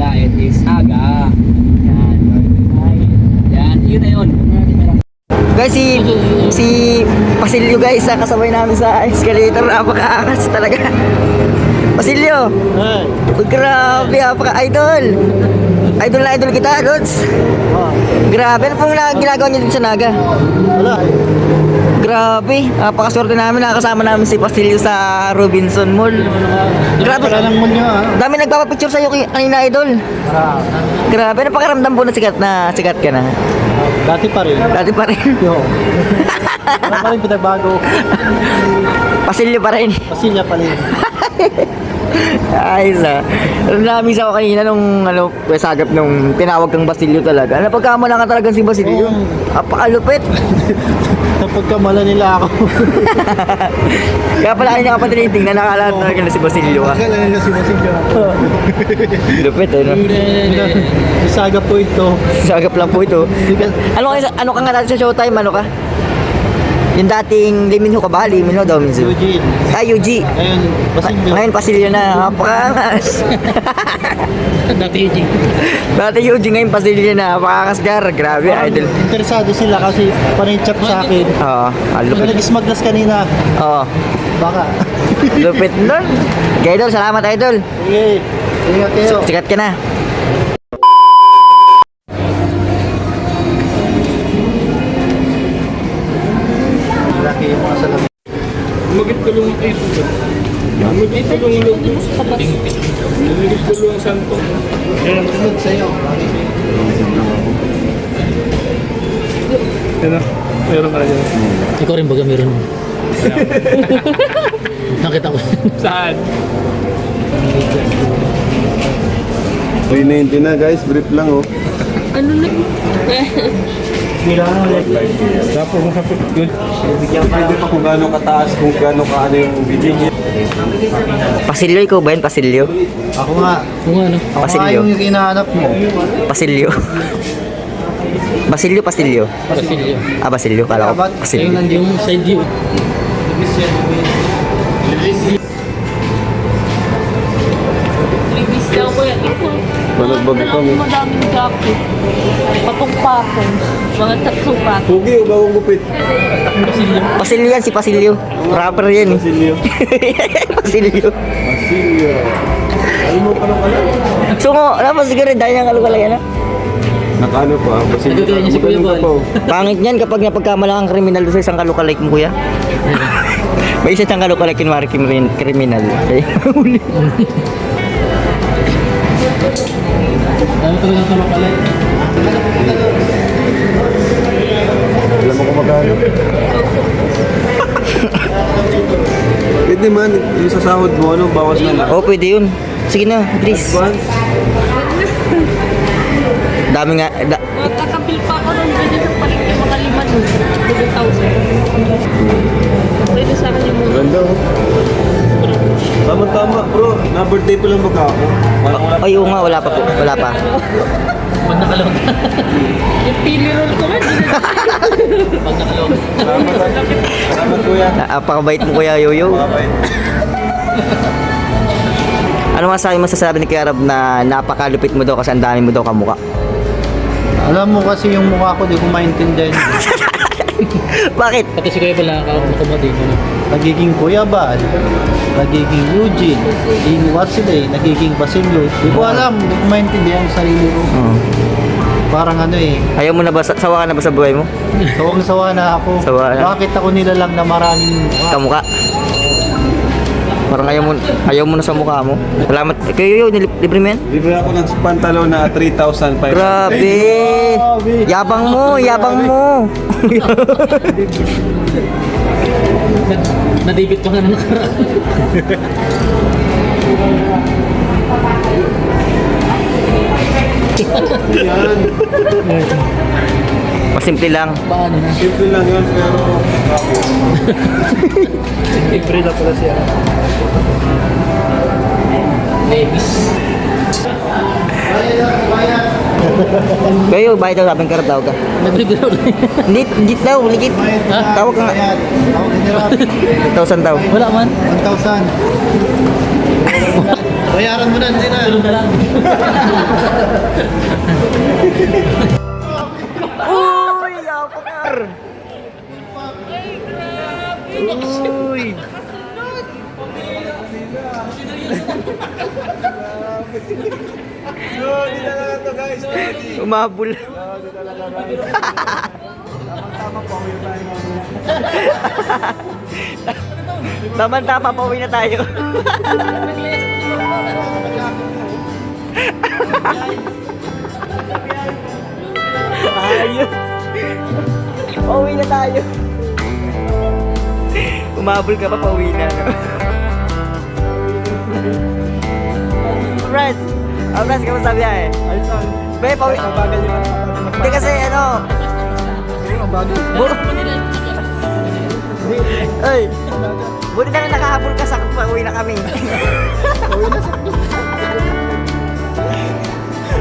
diet is Naga. Yan. Yan, yun na yun. Guys, si Pasilyo guys, kasabay namin sa escalator. Napaka-angas talaga. Pasilyo! Grabe, napaka-idol! Idol na idol kita, Rods. Grabe, ano pong ginagawa niyo dito sa Naga? Wala eh. Grabe, napakaswerte namin. Nakasama namin si Pasilyo sa Robinson Mall. Grabe, Wala lang mo nyo ah. dami nagpapapicture sa'yo kanina, idol. Grabe, napakaramdam po na sikat ka na. Dati pa rin. Dati pa rin. Yo. Wala pa rin pinagbago. Pasilyo pa rin. Pasilya pa rin. Ayos ah. Namiss ako kanina nung sagap nung tinawag kang Basilio talaga. Napagkamala ka talagang si Basilio. Napakalupit. Napagkamala nila ako. Kaya pala kanina ka pa tinitingnan, nakala talaga na si Basilio ka. Akala nila si Basilya. Lupit eh, no? Isaga po ito. Sagap lang po ito. Ano ka nga dati sa Showtime? Ano ka? Yung dating Liminho ka ba? Liminho daw minsan. Eugene. Eugene. Ngayon, Basilyo. Ngayon Pasilyo na. Napakangas. Dati Eugene. Dati Eugene, ngayon Pasilyo na. Napakangas gar. Grabe, idol. Interesado sila kasi parang chat sa akin. Oo. Kung Lupit. nag-smaglas kanina, Oo. baka. Lupit nun. Okay, idol. Salamat, idol. Sige. Ingat kayo. Sikat ka na. Laki yung mga salamin. Magit ko lang ito. Magit ko lang ito. Magit ko lang santo. Yan ang sunod sa'yo. Yan na. Meron ka na dyan. Ikaw rin baga meron. Nakita ko. Saan? 390 na guys, brief lang oh. Tapos masapit. Good. Depende pa kung gaano kataas, kung gaano kaano yung video niya. Pasilyo, ikaw ba yun? Pasilyo? Ako nga. Kung ano. Ako nga Pasilyo. yung hinahanap mo. Pasilyo. Basilyo, Pasilyo. Basilio. Ah, Basilyo. Kala ko Dapat Ayun Pasilyo. nandiyo side view. Release daw ko yan. Ito. Balagbag ka mo. Madaming gapi. Patong-patong. Mga tatlong patong. Pugi o bagong gupit? Pasilyo yan, si Pasilyo. Rapper yan eh. Basilio. Pasilyo. Basilio. Alam mo pa ng alam? So, dapat siguro dahil niyang kalukalay, ano? Nakaano pa, Basilio. Nagkakaya niya si Kuya Magaling ka Bal. pa, oh. Pangit niyan kapag napagkamala kang kriminal doon sa isang kalukalike mo, kuya. May isa siyang kalukalike, kunwari kriminal. Okay? Dami talaga tulong pala. Alam mo kung magkano? Pwede man, yung sa sahod mo, ano, bawas na lang. Oo, pwede yun. Sige na, please. Advance? Dami nga. Magkakabil pa ako nun. Pwede sa palit yung mga 5,000. Pwede sa akin yung mga. Ganda oh. Tama-tama bro, na-birthday pa lang baka ako. Ay, oo nga, wala pa po. Wala pa. Pag nakalawag. Yung pili roll ko man. Pag nakalawag. Salamat kuya. Napakabait mo, kuya Yoyo. Bye-bye. Ano masasabi ni Kuya Rob na napakalupit mo daw kasi ang dami mo daw kamukha? Alam mo kasi yung mukha ko, di ko maintindihan. Bakit? Pati si Kuya pala nakakumadi. Nagiging Kuya Bal, nagiging Eugene, nagiging Wasilay, nagiging Basilio. Di ko alam, di ko maintindihan yung sarili ko. Oo. Parang ano eh, Ayaw mo na ba, sawa ka na ba sa buhay mo? sawang-sawa na ako. Sawa na. Bakit ako nilalang na maraming mukha? Kamukha? Parang ayaw mo na sa mukha mo. Salamat. Kayo Yoyo, libre mo yan? Libre ako ng pantalon na 3,500. Grabe! Yabang mo, yabang mo! Nadibit pa nga na nakaraan. Pasimple lang. Paano na? Simple lang yun, pero Libre na pala siya. Levis. Kayo, bayad daw sabi ng karap daw ka. Nagbibiro lang. Hindi daw, ligit. Ha? Tawag ka nga. Tawag nila. 1,000 daw. Wala man. 1,000. Bayaran mo na, hindi na. Uy, apakar! Uy! Umabol. Tama-tama, pauwi na tayo. Ayun. Pauwi na tayo. Umabol ka pa, pauwi na. Friends, friends, kamusta biyahe? Be, pauwi. Hindi kasi ano. Ay, buti na lang nakahabol ka, sakto pauwi na kami.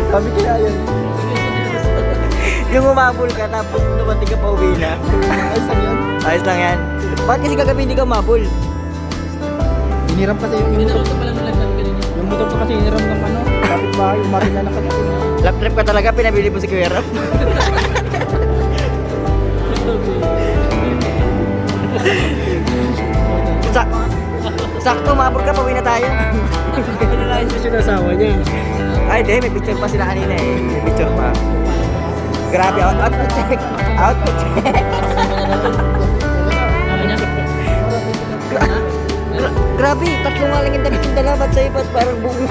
Kami kaya yun. Yung umabol ka, tapos dumating ka pauwi na. Ayos lang yan. Ayos lang yan. Bakit kasi kagabi hindi ka umabol? Hiniram kasi yung motor. Yung motor ko kasi hiniram ng ano, kapitbahay, yung makina na kapatid. Lap trip ka talaga, pinabili mo si Kuya Ram. Sakto, umabol ka, pauwi na tayo. Pinalayas na siya ng asawa niya. Ay, di, may picture pa sila kanina eh. May picture pa. Grabe, outfit check. Outfit check. Grabe, tatlong nga lang yung damit yung dala. Ba't sa'yo ba't parang buong...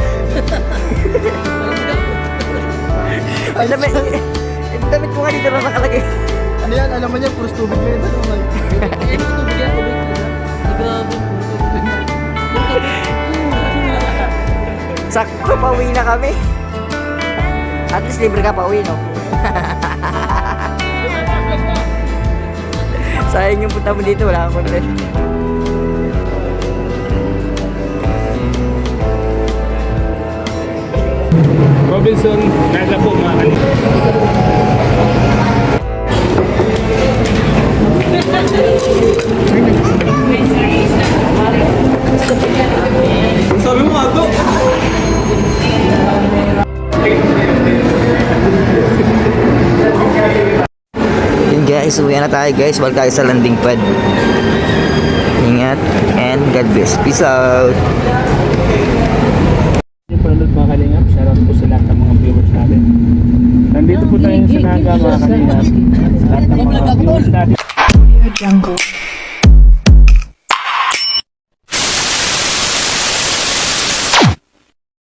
Ang damit, yung damit ko nga dito na nakalagay. Ano yan? Alam mo niya, puros tubig na yun. Sakto, pauwi na kami. At least libre ka pauwi, no? Sayang yung punta mo dito, wala kang content. Robinson, naga po mga kanina. Sabi mo ato. Yun guys, uwi na tayo guys. Balik tayo sa landing pad. Ingat and God bless. Peace out. Yung panunod mga kalingap, shoutout po sa lahat ng mga viewers natin. Nandito po tayo sa Naga mga kalingap. Sa lahat ng mga viewers natin. Jungle.